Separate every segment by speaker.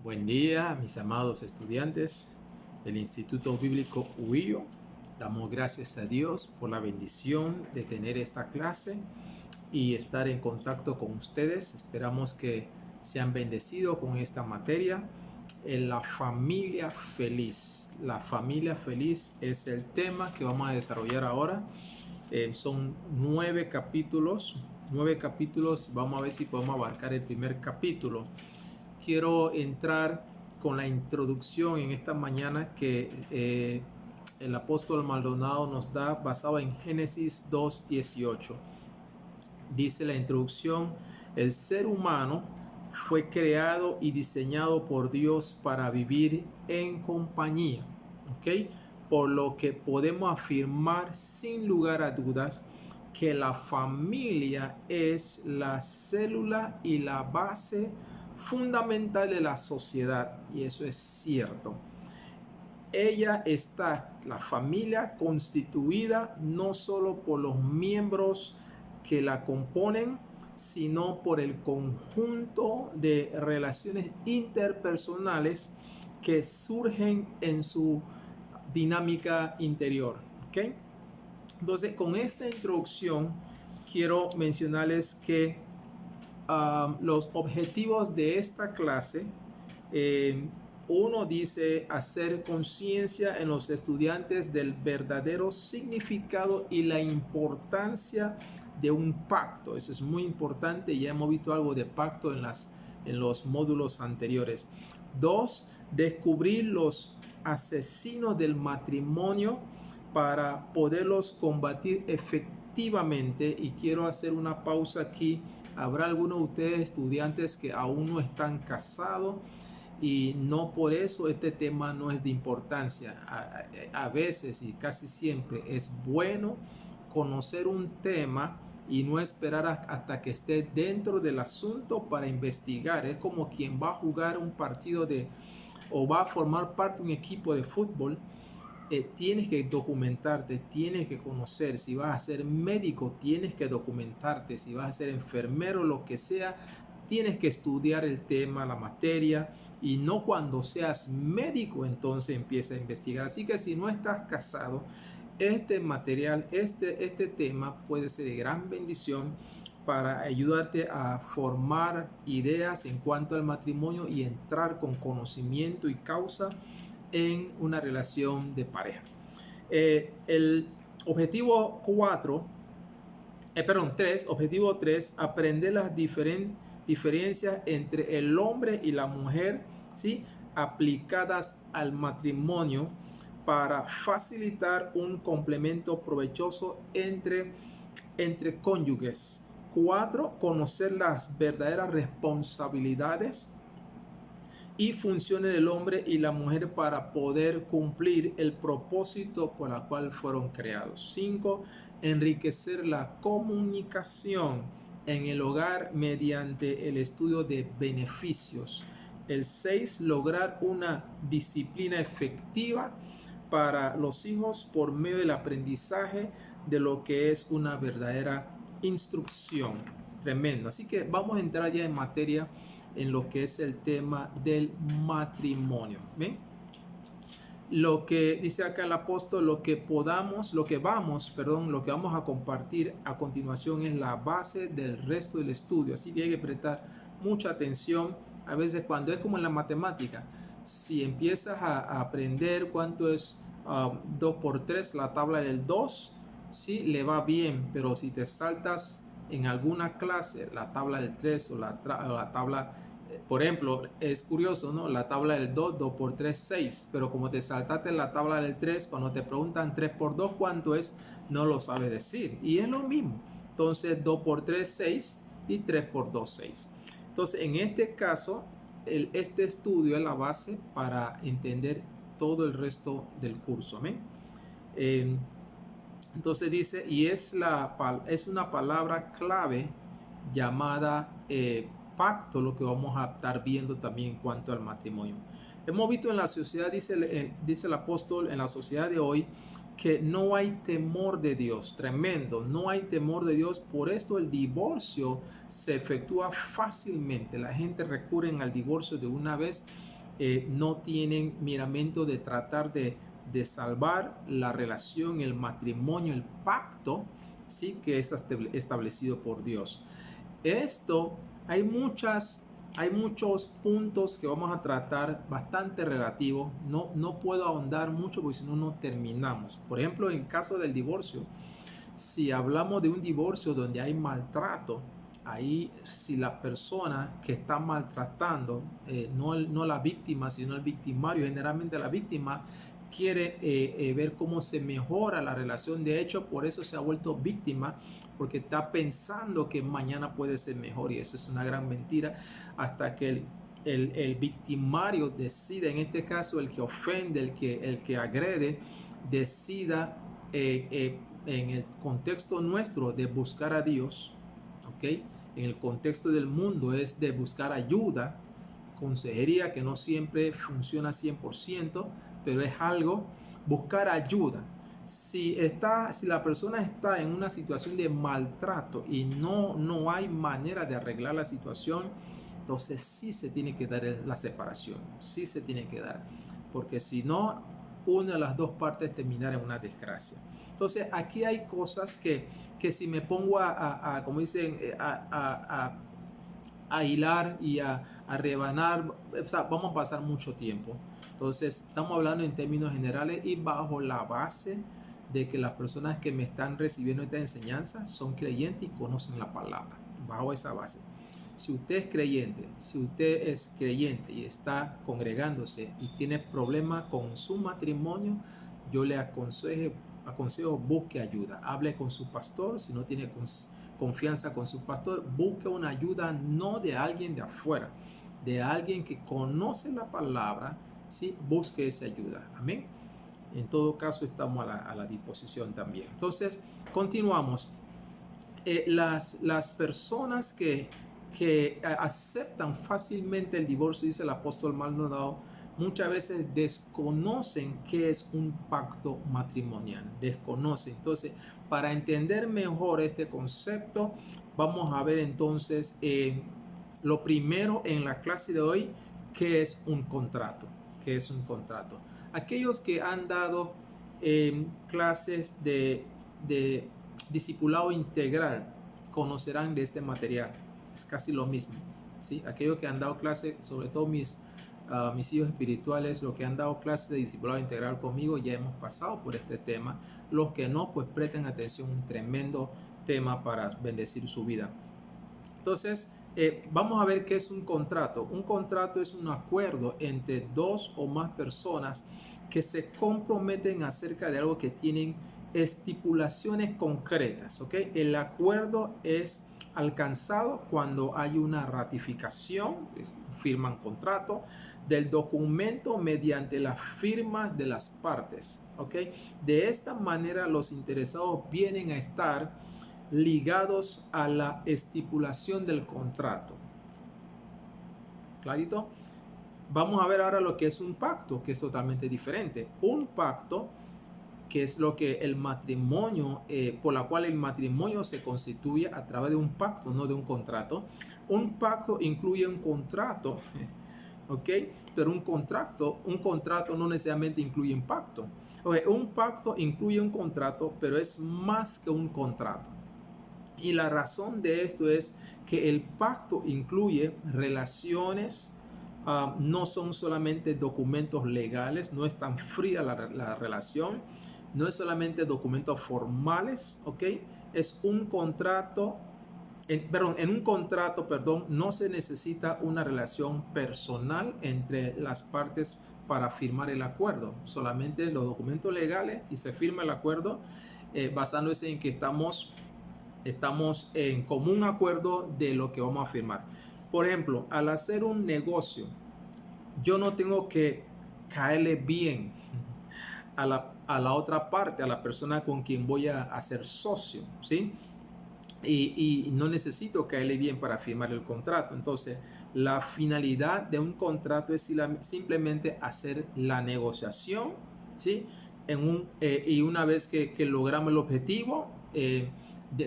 Speaker 1: Buen día, mis amados estudiantes del Instituto Bíblico Huillo. Damos gracias a Dios por la bendición de tener esta clase y estar en contacto con ustedes. Esperamos que sean bendecidos con esta materia. La familia feliz. La familia feliz es el tema que vamos a desarrollar ahora. Son 9 capítulos. 9 capítulos. Vamos a ver si podemos abarcar el primer capítulo. Quiero entrar con la introducción en esta mañana que el apóstol Maldonado nos da basado en Génesis 2:18. Dice la introducción: el ser humano fue creado y diseñado por Dios para vivir en compañía, ¿ok? Por lo que podemos afirmar sin lugar a dudas que la familia es la célula y la base fundamental de la sociedad, y eso es cierto. La familia constituida no solo por los miembros que la componen, sino por el conjunto de relaciones interpersonales que surgen en su dinámica interior, ¿ok? Entonces, con esta introducción quiero mencionarles que los objetivos de esta clase, uno dice hacer conciencia en los estudiantes del verdadero significado y la importancia de un pacto. Eso es muy importante, ya hemos visto algo de pacto en los módulos anteriores. 2, descubrir los asesinos del matrimonio para poderlos combatir efectivamente. Y quiero hacer una pausa aquí. Habrá algunos de ustedes estudiantes que aún no están casados y no por eso este tema no es de importancia. A veces y casi siempre es bueno conocer un tema y no esperar hasta que esté dentro del asunto para investigar. Es como quien va a jugar un partido o va a formar parte de un equipo de fútbol. Tienes que documentarte, tienes que conocer. Si vas a ser médico, tienes que documentarte. Si vas a ser enfermero, lo que sea, tienes que estudiar el tema, la materia, y no cuando seas médico entonces empieza a investigar. Así que si no estás casado, este material, este tema puede ser de gran bendición para ayudarte a formar ideas en cuanto al matrimonio y entrar con conocimiento y causa en una relación de pareja. El objetivo 3, aprender las diferencias entre el hombre y la mujer, ¿sí?, aplicadas al matrimonio para facilitar un complemento provechoso entre cónyuges. 4, conocer las verdaderas responsabilidades y funciones del hombre y la mujer para poder cumplir el propósito por el cual fueron creados. 5, enriquecer la comunicación en el hogar mediante el estudio de beneficios. El 6, lograr una disciplina efectiva para los hijos por medio del aprendizaje de lo que es una verdadera instrucción. Tremendo. Así que vamos a entrar ya en materia en lo que es el tema del matrimonio. ¿Ven? Lo que dice acá el apóstol, lo que vamos a compartir a continuación es la base del resto del estudio. Así que hay que prestar mucha atención. A veces cuando es como en la matemática, si empiezas a aprender cuánto es 2 por 3, la tabla del 2, sí, le va bien, pero si te saltas en alguna clase la tabla del 3 o la tabla, por ejemplo, es curioso, ¿no? La tabla del 2, 2 por 3, 6, pero como te saltaste la tabla del 3, cuando te preguntan 3 por 2 cuánto es, no lo sabes decir, y es lo mismo. Entonces 2 por 3, 6, y 3 por 2, 6. Entonces en este caso, este estudio es la base para entender todo el resto del curso. Amén. Entonces dice, y es una palabra clave llamada pacto, lo que vamos a estar viendo también en cuanto al matrimonio. Hemos visto en la sociedad, dice el apóstol, en la sociedad de hoy, que no hay temor de Dios, tremendo, no hay temor de Dios, por esto el divorcio se efectúa fácilmente, la gente recurre al divorcio de una vez, no tienen miramiento de tratar de salvar la relación, el matrimonio, el pacto, sí, que es establecido por Dios. Esto, hay muchos puntos que vamos a tratar bastante relativos. No puedo ahondar mucho porque si no, no terminamos. Por ejemplo, en el caso del divorcio, si hablamos de un divorcio donde hay maltrato, ahí si la persona que está maltratando, no la víctima, sino el victimario, generalmente la víctima quiere ver cómo se mejora la relación. De hecho, por eso se ha vuelto víctima, porque está pensando que mañana puede ser mejor, y eso es una gran mentira, hasta que el victimario decida, en este caso el que ofende, el que agrede, decida en el contexto nuestro de buscar a Dios, ¿ok? En el contexto del mundo es de buscar ayuda, consejería, que no siempre funciona 100%, pero es algo, buscar ayuda. Si la persona está en una situación de maltrato y no hay manera de arreglar la situación, entonces sí se tiene que dar la separación, sí se tiene que dar, porque si no, una de las dos partes terminará en una desgracia. Entonces aquí hay cosas que si me pongo como dicen, a hilar y a rebanar, o sea, vamos a pasar mucho tiempo. Entonces estamos hablando en términos generales y bajo la base de que las personas que me están recibiendo esta enseñanza son creyentes y conocen la palabra. Bajo esa base, si usted es creyente y está congregándose y tiene problemas con su matrimonio, yo le aconsejo busque ayuda, hable con su pastor. Si no tiene confianza con su pastor, busque una ayuda, no de alguien de afuera, de alguien que conoce la palabra, ¿sí? Busque esa ayuda, amén. En todo caso, estamos a la disposición también. Entonces, continuamos. Las personas que aceptan fácilmente el divorcio, dice el apóstol Maldonado, muchas veces desconocen qué es un pacto matrimonial, desconocen. Entonces, para entender mejor este concepto, vamos a ver entonces lo primero en la clase de hoy, qué es un contrato. ¿Qué es un contrato? Aquellos que han dado clases de discipulado integral conocerán de este material. Es casi lo mismo, ¿sí? Aquellos que han dado clases, sobre todo mis hijos espirituales, los que han dado clases de discipulado integral conmigo, ya hemos pasado por este tema. Los que no, pues presten atención, un tremendo tema para bendecir su vida. Entonces, vamos a ver qué es un contrato. Un contrato es un acuerdo entre dos o más personas que se comprometen acerca de algo que tienen estipulaciones concretas, ¿ok? El acuerdo es alcanzado cuando hay una ratificación, firman contrato, del documento mediante las firmas de las partes, ¿ok? De esta manera los interesados vienen a estar ligados a la estipulación del contrato. ¿Clarito? Vamos a ver ahora lo que es un pacto, que es totalmente diferente. Un pacto, que es lo que el matrimonio, por la cual el matrimonio se constituye a través de un pacto, no de un contrato. Un pacto incluye un contrato, ¿ok? Pero un contrato no necesariamente incluye un pacto. Okay, un pacto incluye un contrato, pero es más que un contrato. Y la razón de esto es que el pacto incluye relaciones, no son solamente documentos legales, no es tan fría la relación, no es solamente documentos formales, ¿ok? Es un contrato, en un contrato, no se necesita una relación personal entre las partes para firmar el acuerdo, solamente los documentos legales y se firma el acuerdo basándose en que estamos en común acuerdo de lo que vamos a firmar. Por ejemplo, al hacer un negocio, yo no tengo que caerle bien a la otra parte, a la persona con quien voy a hacer socio, ¿sí? Y no necesito caerle bien para firmar el contrato. Entonces, la finalidad de un contrato es simplemente hacer la negociación, ¿sí? y una vez que logramos el objetivo,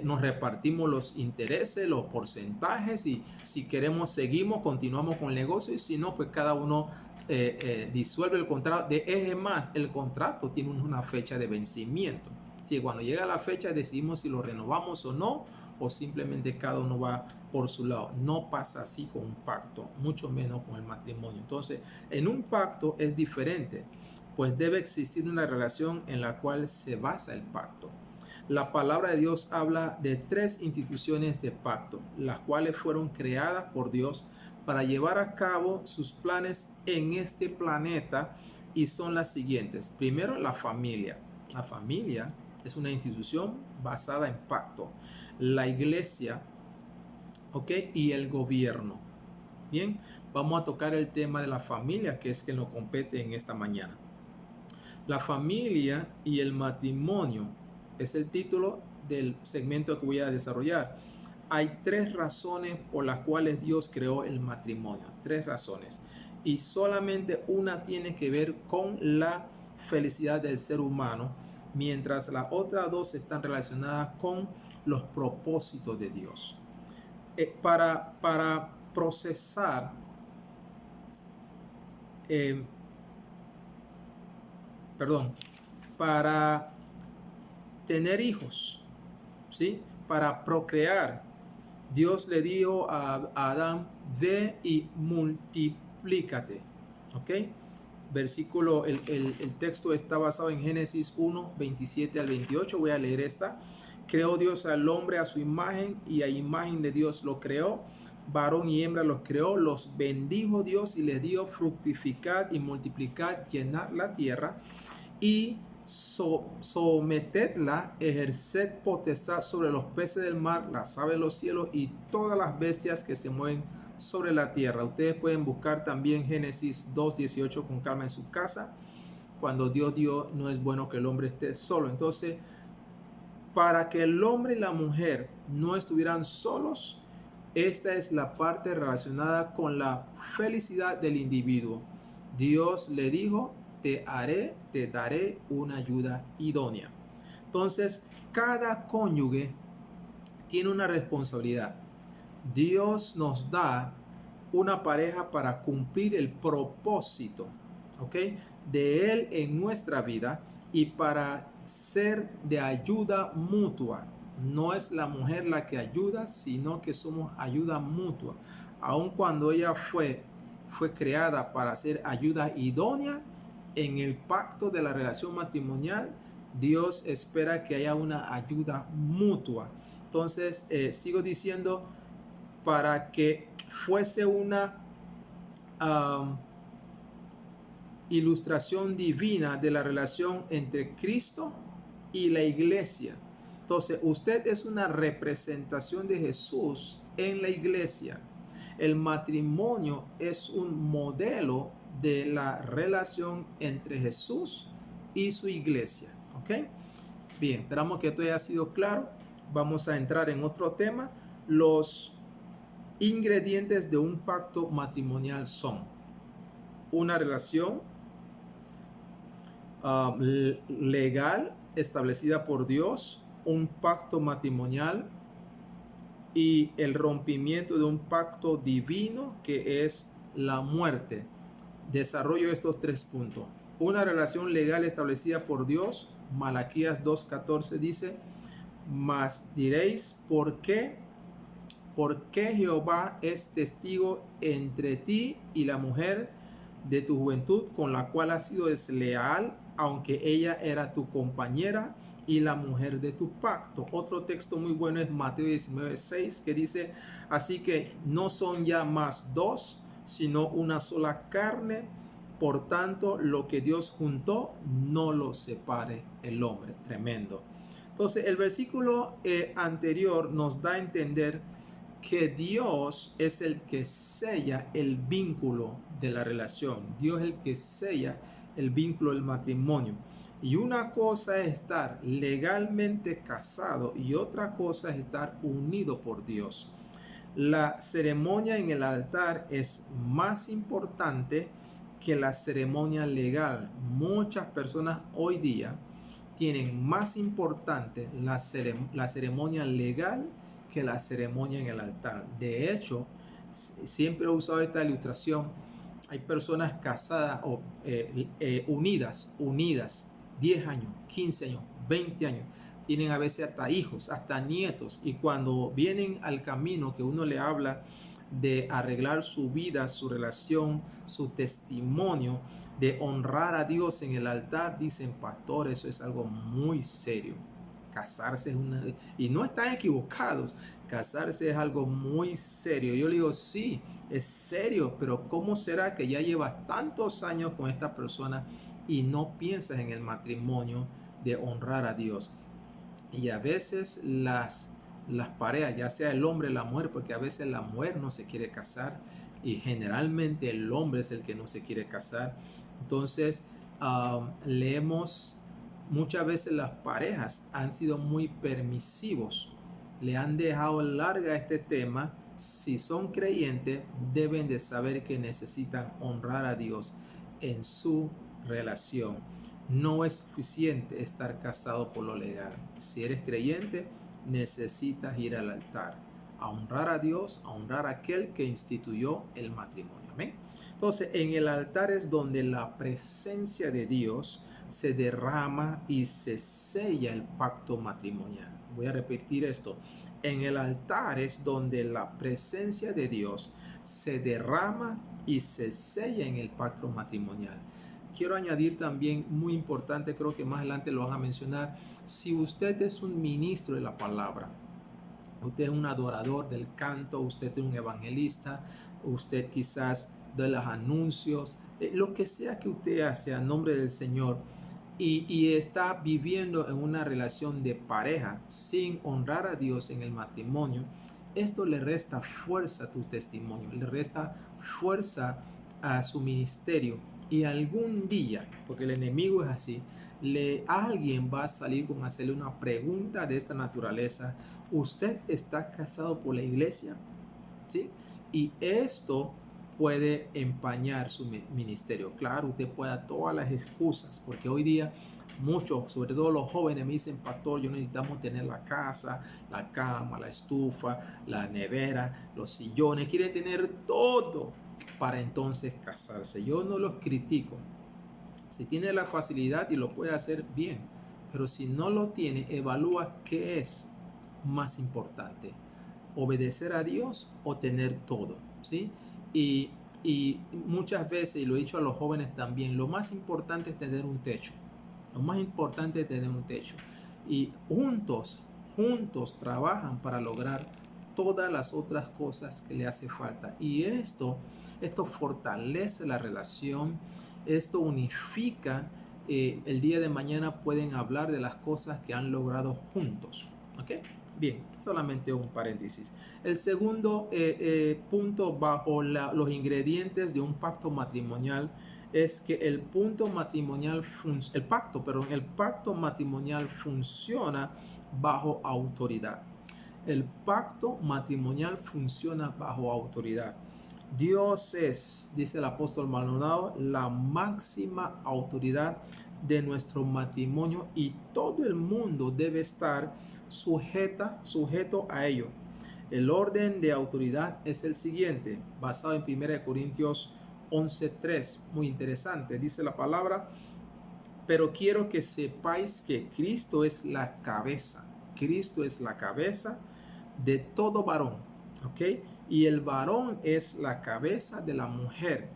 Speaker 1: nos repartimos los intereses, los porcentajes, y si queremos seguimos, continuamos con el negocio, y si no, pues cada uno disuelve el contrato. Es más, el contrato tiene una fecha de vencimiento. Si cuando llega la fecha decidimos si lo renovamos o no, o simplemente cada uno va por su lado. No pasa así con un pacto, mucho menos con el matrimonio. Entonces, en un pacto es diferente, pues debe existir una relación en la cual se basa el pacto. La palabra de Dios habla de 3 instituciones de pacto, las cuales fueron creadas por Dios para llevar a cabo sus planes en este planeta, y son las siguientes. Primero, la familia. La familia es una institución basada en pacto. La iglesia, ¿ok? Y el gobierno. Bien, vamos a tocar el tema de la familia, que es que nos compete en esta mañana. La familia y el matrimonio es el título del segmento que voy a desarrollar. Hay 3 razones por las cuales Dios creó el matrimonio. 3 razones. Y solamente una tiene que ver con la felicidad del ser humano, mientras las otras 2 están relacionadas con los propósitos de Dios. Para procesar para tener hijos, ¿sí? Para procrear, Dios le dijo a Adán: ve y multiplícate, ¿ok? Versículo, el texto está basado en Génesis 1, 27 al 28. Voy a leer esta. Creó Dios al hombre a su imagen, y a imagen de Dios lo creó, varón y hembra los creó, los bendijo Dios y les dio: fructificad y multiplicad, llenad la tierra y sometedla, ejerced potestad sobre los peces del mar, las aves de los cielos y todas las bestias que se mueven sobre la tierra. Ustedes pueden buscar también Génesis 2:18 con calma en su casa. Cuando Dios dio, no es bueno que el hombre esté solo. Entonces, para que el hombre y la mujer no estuvieran solos, esta es la parte relacionada con la felicidad del individuo. Dios le dijo: te daré una ayuda idónea. Entonces, cada cónyuge tiene una responsabilidad. Dios nos da una pareja para cumplir el propósito, ¿ok?, de Él en nuestra vida, y para ser de ayuda mutua. No es la mujer la que ayuda, sino que somos ayuda mutua. Aun cuando ella fue creada para ser ayuda idónea, en el pacto de la relación matrimonial, Dios espera que haya una ayuda mutua. Entonces, sigo diciendo, para que fuese una ilustración divina de la relación entre Cristo y la iglesia. Entonces, usted es una representación de Jesús en la iglesia. El matrimonio es un modelo de la relación entre Jesús y su iglesia, ¿ok? Bien, esperamos que esto haya sido claro. Vamos a entrar en otro tema. Los ingredientes de un pacto matrimonial son una relación legal establecida por Dios, un pacto matrimonial y el rompimiento de un pacto divino, que es la muerte. Desarrollo estos 3 puntos. Una relación legal establecida por Dios. Malaquías 2:14 dice: mas diréis, ¿por qué? Porque Jehová es testigo entre ti y la mujer de tu juventud, con la cual has sido desleal, aunque ella era tu compañera y la mujer de tu pacto. Otro texto muy bueno es Mateo 19:6, que dice: así que no son ya más 2, sino una sola carne. Por tanto, lo que Dios juntó, no lo separe el hombre. Tremendo. Entonces, el versículo anterior nos da a entender que Dios es el que sella el vínculo de la relación. Dios es el que sella el vínculo del matrimonio. Y una cosa es estar legalmente casado y otra cosa es estar unido por Dios. La ceremonia en el altar es más importante que la ceremonia legal. Muchas personas hoy día tienen más importante la ceremonia legal que la ceremonia en el altar. De hecho, siempre he usado esta ilustración. Hay personas casadas o unidas 10 años, 15 años, 20 años. Tienen a veces hasta hijos, hasta nietos. Y cuando vienen al camino que uno le habla de arreglar su vida, su relación, su testimonio, de honrar a Dios en el altar, dicen, pastor, eso es algo muy serio. Casarse es una... Y no están equivocados. Casarse es algo muy serio. Yo le digo, sí, es serio, pero ¿cómo será que ya llevas tantos años con esta persona y no piensas en el matrimonio de honrar a Dios? Y a veces las parejas, ya sea el hombre o la mujer, porque a veces la mujer no se quiere casar y generalmente el hombre es el que no se quiere casar. Entonces, leemos muchas veces las parejas han sido muy permisivos, le han dejado larga este tema. Si son creyentes, deben de saber que necesitan honrar a Dios en su relación. No es suficiente estar casado por lo legal. Si eres creyente, necesitas ir al altar a honrar a Dios, a honrar a aquel que instituyó el matrimonio. ¿Amén? Entonces, en el altar es donde la presencia de Dios se derrama y se sella el pacto matrimonial. Voy a repetir esto. En el altar es donde la presencia de Dios se derrama y se sella en el pacto matrimonial. Quiero añadir también, muy importante, creo que más adelante lo van a mencionar, si usted es un ministro de la palabra, usted es un adorador del canto, usted es un evangelista, usted quizás de los anuncios, lo que sea que usted hace a nombre del Señor, y está viviendo en una relación de pareja sin honrar a Dios en el matrimonio, esto le resta fuerza a tu testimonio, le resta fuerza a su ministerio. Y algún día, porque el enemigo es así, alguien va a salir con hacerle una pregunta de esta naturaleza. ¿Usted está casado por la iglesia? ¿Sí? Y esto puede empañar su ministerio. Claro, usted puede dar todas las excusas, porque hoy día muchos, sobre todo los jóvenes, me dicen, pastor, yo necesitamos tener la casa, la cama, la estufa, la nevera, los sillones, quieren tener todo para entonces casarse. Yo no los critico. Si tiene la facilidad y lo puede hacer bien, pero si no lo tiene, evalúa qué es más importante, obedecer a Dios o tener todo, ¿sí? Y muchas veces, y lo he dicho a los jóvenes también, lo más importante es tener un techo. Lo más importante es tener un techo. Y juntos trabajan para lograr todas las otras cosas que le hace falta. Y esto fortalece la relación, esto unifica. El día de mañana pueden hablar de las cosas que han logrado juntos. ¿Ok? Bien, solamente un paréntesis. El segundo punto bajo los ingredientes de un pacto matrimonial es que el pacto matrimonial funciona bajo autoridad. El pacto matrimonial funciona bajo autoridad. Dios es, dice el apóstol Maldonado, la máxima autoridad de nuestro matrimonio y todo el mundo debe estar sujeto a ello. El orden de autoridad es el siguiente, basado en 1 Corintios 11:3, muy interesante. Dice la palabra, pero quiero que sepáis que Cristo es la cabeza. Cristo es la cabeza de todo varón, ¿ok? Y el varón es la cabeza de la mujer.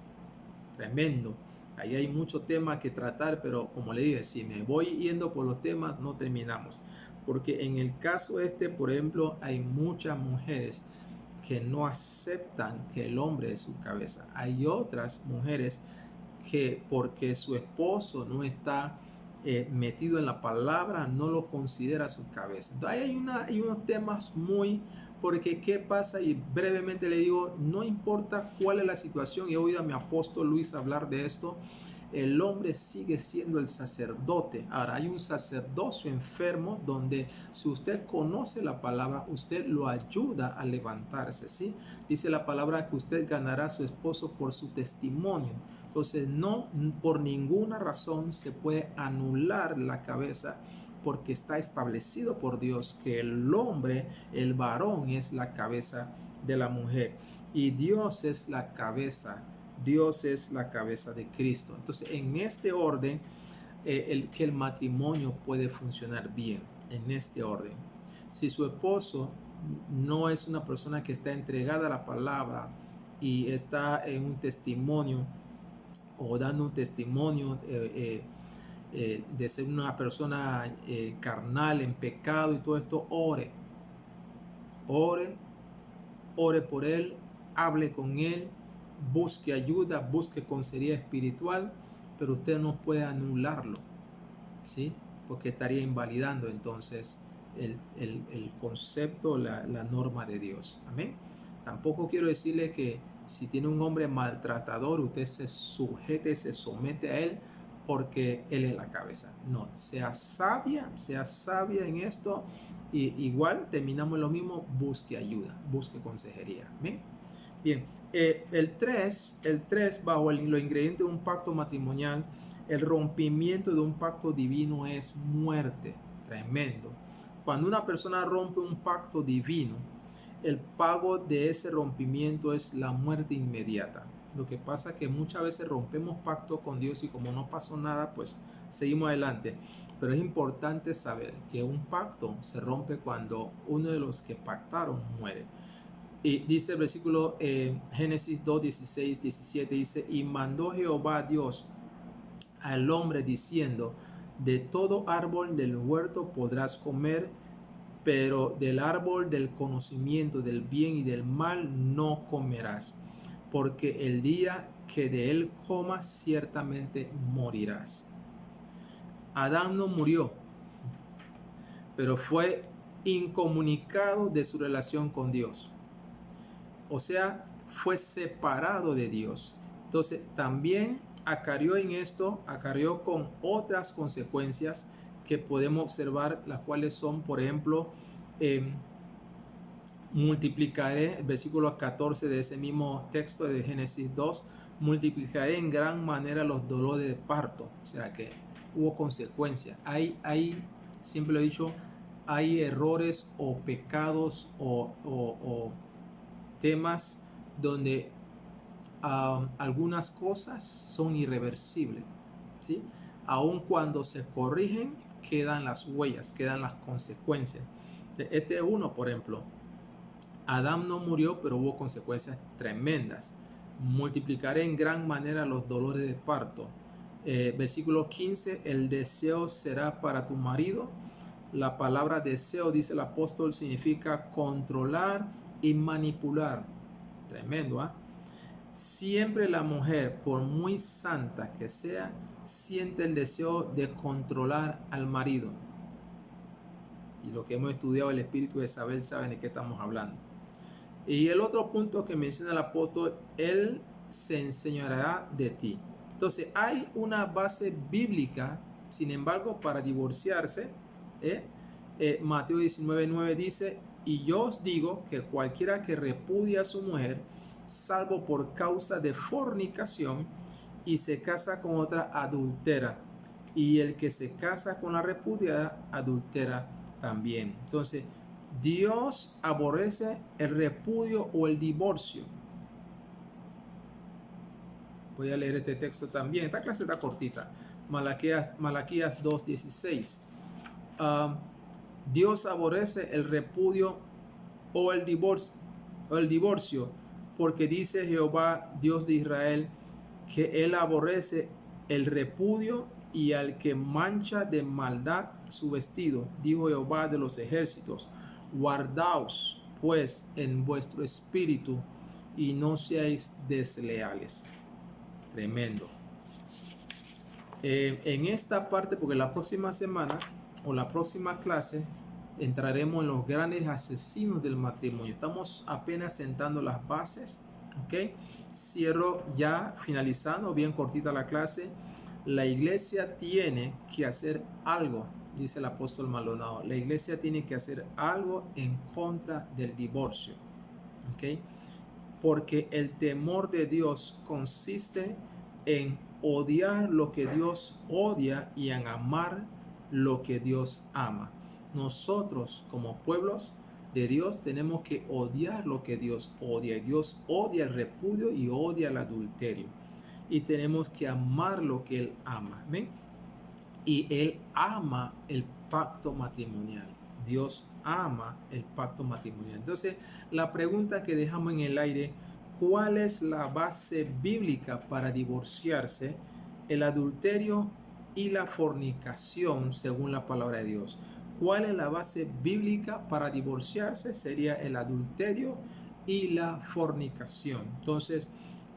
Speaker 1: Tremendo. Ahí hay mucho tema que tratar, pero como le dije, si me voy yendo por los temas, no terminamos. Porque en el caso por ejemplo, hay muchas mujeres que no aceptan que el hombre es su cabeza. Hay otras mujeres que porque su esposo no está metido en la palabra, no lo considera su cabeza. Entonces hay unos temas porque ¿qué pasa? Y brevemente le digo, no importa cuál es la situación, he oído a mi apóstol Luis hablar de esto, el hombre sigue siendo el sacerdote. Ahora, hay un sacerdocio enfermo donde si usted conoce la palabra, usted lo ayuda a levantarse, ¿sí? Dice la palabra que usted ganará a su esposo por su testimonio. Entonces, no por ninguna razón se puede anular la cabeza, porque está establecido por Dios que el hombre, el varón, es la cabeza de la mujer. Y Dios es la cabeza. Dios es la cabeza de Cristo. Entonces, en este orden, que el matrimonio puede funcionar bien. En este orden. Si su esposo no es una persona que está entregada a la palabra y está en un testimonio o dando un testimonio de ser una persona carnal, en pecado y todo esto, ore por él, hable con él, busque ayuda, busque consejería espiritual, pero usted no puede anularlo, ¿sí? Porque estaría invalidando entonces el concepto, la norma de Dios. Amén. Tampoco quiero decirle que si tiene un hombre maltratador, usted se sujete, se somete a él porque él es la cabeza. No, sea sabia en esto. Y igual terminamos lo mismo, busque ayuda, busque consejería. ¿Bien? Bien, el 3 bajo los ingredientes de un pacto matrimonial, el rompimiento de un pacto divino es muerte. Tremendo. Cuando una persona rompe un pacto divino, el pago de ese rompimiento es la muerte inmediata. Lo que pasa es que muchas veces rompemos pacto con Dios y como no pasó nada, pues seguimos adelante. Pero es importante saber que un pacto se rompe cuando uno de los que pactaron muere. Y dice el versículo Génesis 2, 16, 17, dice: y mandó Jehová Dios al hombre diciendo: de todo árbol del huerto podrás comer, pero del árbol del conocimiento del bien y del mal no comerás, porque el día que de él comas ciertamente morirás. Adán no murió, pero fue incomunicado de su relación con Dios. O sea, fue separado de Dios. Entonces también acarreó en esto, acarreó con otras consecuencias que podemos observar, las cuales son, por ejemplo, multiplicaré, el versículo 14 de ese mismo texto de Génesis 2, multiplicaré en gran manera los dolores de parto. O sea que hubo consecuencias. Hay, siempre lo he dicho, hay errores o pecados o temas donde algunas cosas son irreversibles, ¿sí? Aun cuando se corrigen, quedan las huellas, quedan las consecuencias. Este es uno, por ejemplo. Adán no murió, pero hubo consecuencias tremendas. Multiplicaré en gran manera los dolores de parto. Versículo 15, el deseo será para tu marido. La palabra deseo, dice el apóstol, significa controlar y manipular. Tremendo, ¿eh? Siempre la mujer, por muy santa que sea, siente el deseo de controlar al marido. Y lo que hemos estudiado el espíritu de Isabel saben de qué estamos hablando. Y el otro punto que menciona el apóstol: él se enseñará de ti. Entonces hay una base bíblica, sin embargo, para divorciarse. Mateo 19:9 dice: y yo os digo que cualquiera que repudia a su mujer, salvo por causa de fornicación, y se casa con otra, adultera, y el que se casa con la repudiada adultera también. Entonces Dios aborrece el repudio o el divorcio. Voy a leer este texto también. Esta clase está cortita. Malaquías 2:16. Dios aborrece el repudio o el divorcio, porque dice Jehová, Dios de Israel, que él aborrece el repudio y al que mancha de maldad su vestido. Dijo Jehová de los ejércitos: guardaos pues en vuestro espíritu y no seáis desleales. Tremendo. En esta parte, porque la próxima semana o la próxima clase entraremos en los grandes asesinos del matrimonio. Estamos apenas sentando las bases, ¿ok? Cierro ya, finalizando, bien cortita la clase. La iglesia tiene que hacer algo, dice el apóstol Maldonado. La iglesia tiene que hacer algo en contra del divorcio. ¿Ok? Porque el temor de Dios consiste en odiar lo que Dios odia y en amar lo que Dios ama. Nosotros como pueblos de Dios tenemos que odiar lo que Dios odia. Dios odia el repudio y odia el adulterio. Y tenemos que amar lo que Él ama. ¿Ven? Y Él ama el pacto matrimonial. Dios ama el pacto matrimonial. Entonces, la pregunta que dejamos en el aire: ¿cuál es la base bíblica para divorciarse? El adulterio y la fornicación, según la palabra de Dios. ¿Cuál es la base bíblica para divorciarse? Sería el adulterio y la fornicación. Entonces,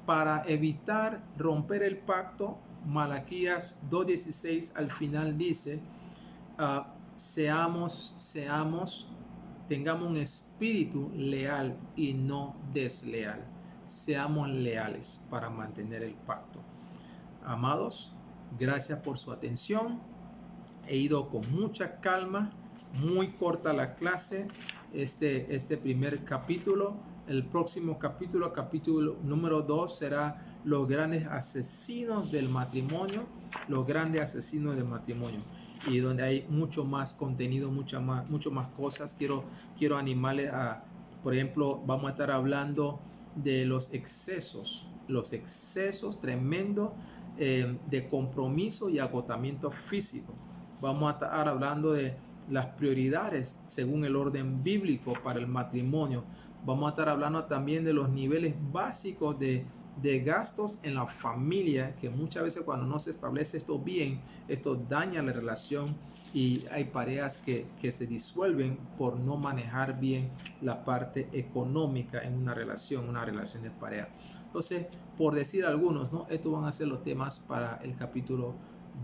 Speaker 1: para evitar romper el pacto, Malaquías 2:16 al final dice: tengamos un espíritu leal y no desleal. Seamos leales para mantener el pacto. Amados, gracias por su atención. He ido con mucha calma, muy corta la clase, este primer capítulo. El próximo capítulo número 2, será los grandes asesinos del matrimonio, los grandes asesinos del matrimonio, y donde hay mucho más contenido, mucho más cosas. Quiero animarles a, por ejemplo, vamos a estar hablando de los excesos tremendos de compromiso y agotamiento físico. Vamos a estar hablando de las prioridades según el orden bíblico para el matrimonio. Vamos a estar hablando también de los niveles básicos de gastos en la familia, que muchas veces cuando no se establece esto bien, esto daña la relación, y hay parejas que se disuelven por no manejar bien la parte económica en una relación de pareja. Entonces, por decir algunos, ¿no? Estos van a ser los temas para el capítulo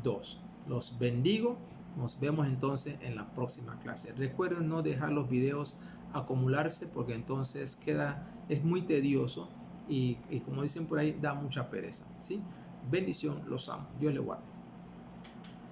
Speaker 1: 2. Los bendigo. Nos vemos entonces en la próxima clase. Recuerden no dejar los videos acumularse, porque entonces es muy tedioso y como dicen por ahí, da mucha pereza, ¿sí? Bendición, los amo. Dios les guarde.